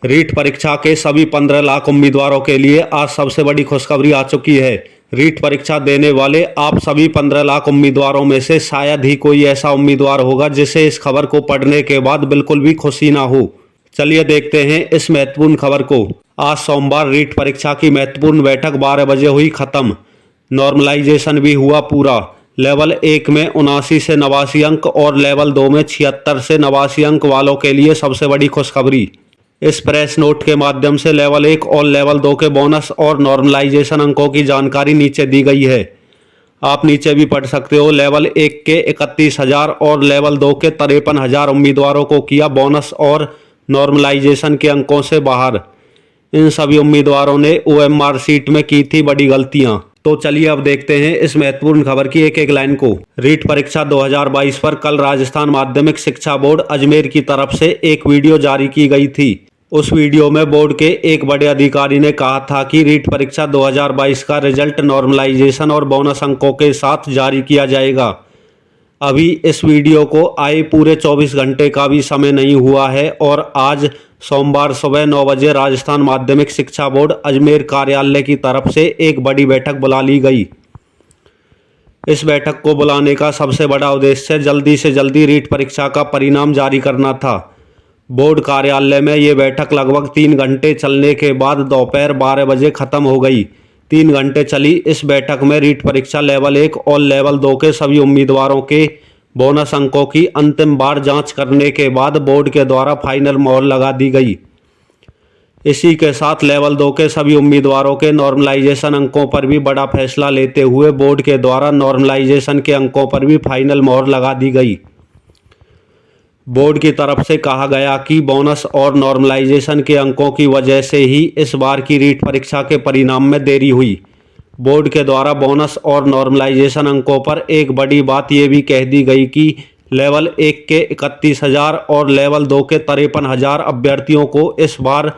रीट परीक्षा के सभी 15 लाख उम्मीदवारों के लिए आज सबसे बड़ी खुशखबरी आ चुकी है। रीट परीक्षा देने वाले आप सभी 15 लाख उम्मीदवारों में से शायद ही कोई ऐसा उम्मीदवार होगा जिसे इस खबर को पढ़ने के बाद बिल्कुल भी खुशी ना हो। चलिए देखते हैं इस महत्वपूर्ण खबर को। आज सोमवार रीट परीक्षा की महत्वपूर्ण बैठक 12 बजे हुई खत्म। नॉर्मलाइजेशन भी हुआ पूरा। लेवल 1 में 79 से 89 अंक और लेवल 2 में 76 से 89 अंक वालों के लिए सबसे बड़ी खुशखबरी। इस प्रेस नोट के माध्यम से लेवल 1 और लेवल 2 के बोनस और नॉर्मलाइजेशन अंकों की जानकारी नीचे दी गई है। आप नीचे भी पढ़ सकते हो। लेवल 1 के 31,000 और लेवल 2 के 53,000 उम्मीदवारों को किया बोनस और नॉर्मलाइजेशन के अंकों से बाहर। इन सभी उम्मीदवारों ने OMR सीट में की थी बड़ी गलतियां। तो चलिए अब देखते हैं इस महत्वपूर्ण खबर की एक एक लाइन को। रीट परीक्षा 2022 पर कल राजस्थान माध्यमिक शिक्षा बोर्ड अजमेर की तरफ से एक वीडियो जारी की गई थी। उस वीडियो में बोर्ड के एक बड़े अधिकारी ने कहा था कि रीट परीक्षा 2022 का रिजल्ट नॉर्मलाइजेशन और बोनस अंकों के साथ जारी किया जाएगा। अभी इस वीडियो को आए पूरे 24 घंटे का भी समय नहीं हुआ है और आज सोमवार सुबह 9 बजे राजस्थान माध्यमिक शिक्षा बोर्ड अजमेर कार्यालय की तरफ से एक बड़ी बैठक बुला ली गई। इस बैठक को बुलाने का सबसे बड़ा उद्देश्य जल्दी से जल्दी रीट परीक्षा का परिणाम जारी करना था। बोर्ड कार्यालय में ये बैठक लगभग 3 घंटे चलने के बाद दोपहर 12 बजे खत्म हो गई। 3 घंटे चली इस बैठक में रीट परीक्षा लेवल 1 और लेवल 2 के सभी उम्मीदवारों के बोनस अंकों की अंतिम बार जांच करने के बाद बोर्ड के द्वारा फाइनल मोहर लगा दी गई। इसी के साथ लेवल 2 के सभी उम्मीदवारों के नॉर्मलाइजेशन अंकों पर भी बड़ा फैसला लेते हुए बोर्ड के द्वारा नॉर्मलाइजेशन के अंकों पर भी फाइनल मोहर लगा दी गई। बोर्ड की तरफ से कहा गया कि बोनस और नॉर्मलाइजेशन के अंकों की वजह से ही इस बार की रीट परीक्षा के परिणाम में देरी हुई। बोर्ड के द्वारा बोनस और नॉर्मलाइजेशन अंकों पर एक बड़ी बात यह भी कह दी गई कि लेवल 1 के 31,000 और लेवल 2 के 53,000 अभ्यर्थियों को इस बार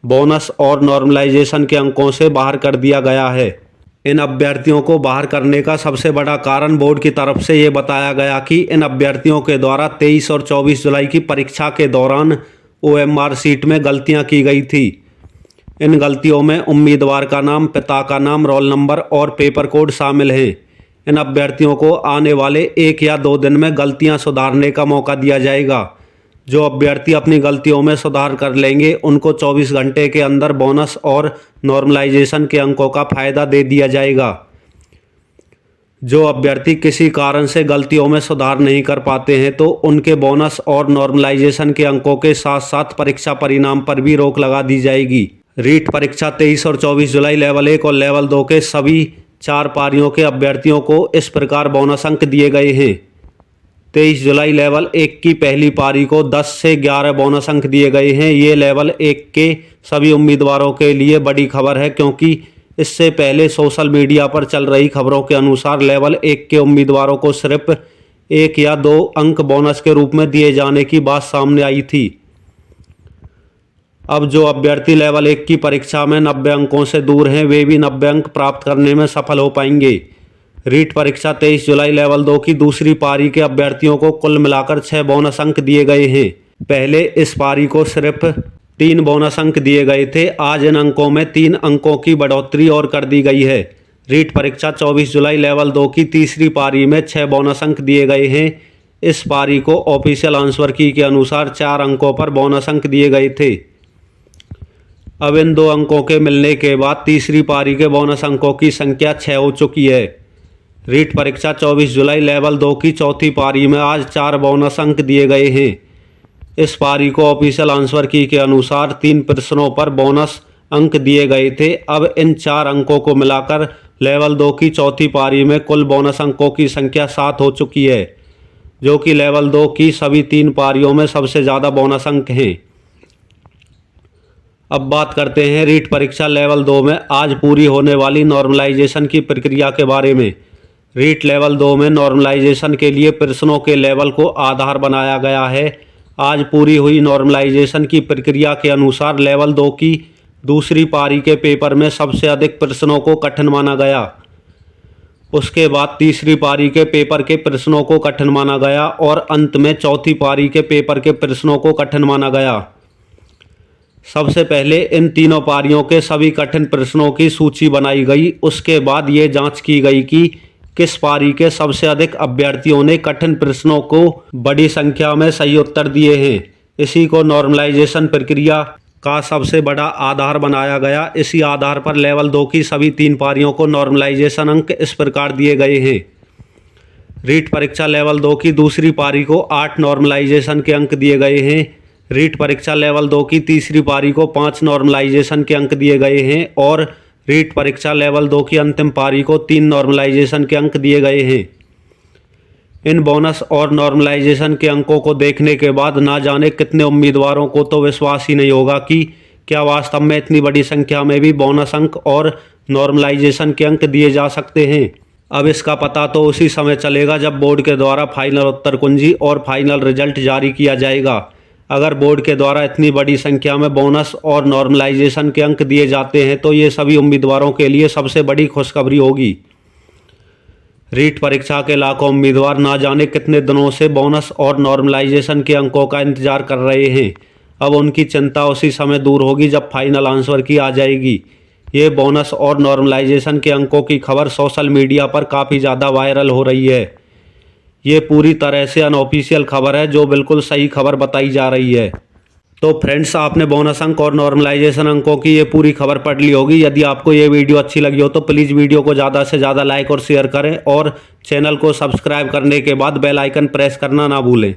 बोनस और नॉर्मलाइजेशन के अंकों से बाहर कर दिया गया है। इन अभ्यर्थियों को बाहर करने का सबसे बड़ा कारण बोर्ड की तरफ से ये बताया गया कि इन अभ्यर्थियों के द्वारा 23 और 24 जुलाई की परीक्षा के दौरान OMR सीट में गलतियां की गई थी। इन गलतियों में उम्मीदवार का नाम, पिता का नाम, रोल नंबर और पेपर कोड शामिल हैं। इन अभ्यर्थियों को आने वाले 1 या 2 दिन में गलतियां सुधारने का मौका दिया जाएगा। जो अभ्यर्थी अपनी गलतियों में सुधार कर लेंगे उनको 24 घंटे के अंदर बोनस और नॉर्मलाइजेशन के अंकों का फायदा दे दिया जाएगा। जो अभ्यर्थी किसी कारण से गलतियों में सुधार नहीं कर पाते हैं तो उनके बोनस और नॉर्मलाइजेशन के अंकों के साथ साथ परीक्षा परिणाम पर भी रोक लगा दी जाएगी। रीट परीक्षा 23 और 24 जुलाई लेवल 1 और लेवल 2 के सभी 4 पारियों के अभ्यर्थियों को इस प्रकार बोनस अंक दिए गए हैं। 23 जुलाई लेवल 1 की पहली पारी को 10 से 11 बोनस अंक दिए गए हैं। ये लेवल 1 के सभी उम्मीदवारों के लिए बड़ी खबर है क्योंकि इससे पहले सोशल मीडिया पर चल रही खबरों के अनुसार लेवल 1 के उम्मीदवारों को सिर्फ 1 या 2 अंक बोनस के रूप में दिए जाने की बात सामने आई थी। अब जो अभ्यर्थी लेवल 1 की परीक्षा में 90 अंकों से दूर हैं वे भी 90 अंक प्राप्त करने में सफल हो पाएंगे। रीट परीक्षा 23 जुलाई लेवल 2 की दूसरी पारी के अभ्यर्थियों को कुल मिलाकर 6 बोनस अंक दिए गए हैं। पहले इस पारी को सिर्फ 3 बोनस अंक दिए गए थे। आज इन अंकों में 3 अंकों की बढ़ोतरी और कर दी गई है। रीट परीक्षा 24 जुलाई लेवल 2 की तीसरी पारी में 6 बोनस अंक दिए गए हैं। इस पारी को ऑफिशियल आंसर की के अनुसार 4 अंकों पर बोनस अंक दिए गए थे। अब इन 2 अंकों के मिलने के बाद तीसरी पारी के बोनस अंकों की संख्या 6 हो चुकी है। रीट परीक्षा 24 जुलाई लेवल 2 की चौथी पारी में आज 4 बोनस अंक दिए गए हैं। इस पारी को ऑफिशियल आंसर की के अनुसार 3 प्रश्नों पर बोनस अंक दिए गए थे। अब इन 4 अंकों को मिलाकर लेवल 2 की चौथी पारी में कुल बोनस अंकों की संख्या 7 हो चुकी है, जो कि लेवल 2 की सभी 3 पारियों में सबसे ज़्यादा बोनस अंक हैं। अब बात करते हैं रीट परीक्षा लेवल 2 में आज पूरी होने वाली नॉर्मलाइजेशन की प्रक्रिया के बारे में। रीट लेवल 2 में नॉर्मलाइजेशन के लिए प्रश्नों के लेवल को आधार बनाया गया है। आज पूरी हुई नॉर्मलाइजेशन की प्रक्रिया के अनुसार लेवल 2 की दूसरी पारी के पेपर में सबसे अधिक प्रश्नों को कठिन माना गया। उसके बाद तीसरी पारी के पेपर के प्रश्नों को कठिन माना गया और अंत में चौथी पारी के पेपर के प्रश्नों को कठिन माना गया। सबसे पहले इन तीनों पारियों के सभी कठिन प्रश्नों की सूची बनाई गई। उसके बाद ये जांच की गई कि किस पारी के सबसे अधिक अभ्यर्थियों ने कठिन प्रश्नों को बड़ी संख्या में सही उत्तर दिए हैं। इसी को नॉर्मलाइजेशन प्रक्रिया का सबसे बड़ा आधार बनाया गया। इसी आधार पर लेवल 2 की सभी 3 पारियों को नॉर्मलाइजेशन अंक इस प्रकार दिए गए हैं। रीट परीक्षा लेवल 2 की दूसरी पारी को 8 नॉर्मलाइजेशन के अंक दिए गए हैं। रीट परीक्षा लेवल 2 की तीसरी पारी को 5 नॉर्मलाइजेशन के अंक दिए गए हैं और रीट परीक्षा लेवल 2 की अंतिम पारी को 3 नॉर्मलाइजेशन के अंक दिए गए हैं। इन बोनस और नॉर्मलाइजेशन के अंकों को देखने के बाद ना जाने कितने उम्मीदवारों को तो विश्वास ही नहीं होगा कि क्या वास्तव में इतनी बड़ी संख्या में भी बोनस अंक और नॉर्मलाइजेशन के अंक दिए जा सकते हैं। अब इसका पता तो उसी समय चलेगा जब बोर्ड के द्वारा फाइनल उत्तर कुंजी और फाइनल रिजल्ट जारी किया जाएगा। अगर बोर्ड के द्वारा इतनी बड़ी संख्या में बोनस और नॉर्मलाइजेशन के अंक दिए जाते हैं तो ये सभी उम्मीदवारों के लिए सबसे बड़ी खुशखबरी होगी। रीट परीक्षा के लाखों उम्मीदवार ना जाने कितने दिनों से बोनस और नॉर्मलाइजेशन के अंकों का इंतजार कर रहे हैं। अब उनकी चिंता उसी समय दूर होगी जब फाइनल आंसर की आ जाएगी। ये बोनस और नॉर्मलाइजेशन के अंकों की खबर सोशल मीडिया पर काफ़ी ज़्यादा वायरल हो रही है। ये पूरी तरह से अनऑफिशियल खबर है जो बिल्कुल सही खबर बताई जा रही है। तो फ्रेंड्स, आपने बोनस अंक और नॉर्मलाइजेशन अंकों की ये पूरी खबर पढ़ ली होगी। यदि आपको ये वीडियो अच्छी लगी हो तो प्लीज़ वीडियो को ज़्यादा से ज़्यादा लाइक और शेयर करें और चैनल को सब्सक्राइब करने के बाद बेल आइकन प्रेस करना ना भूलें।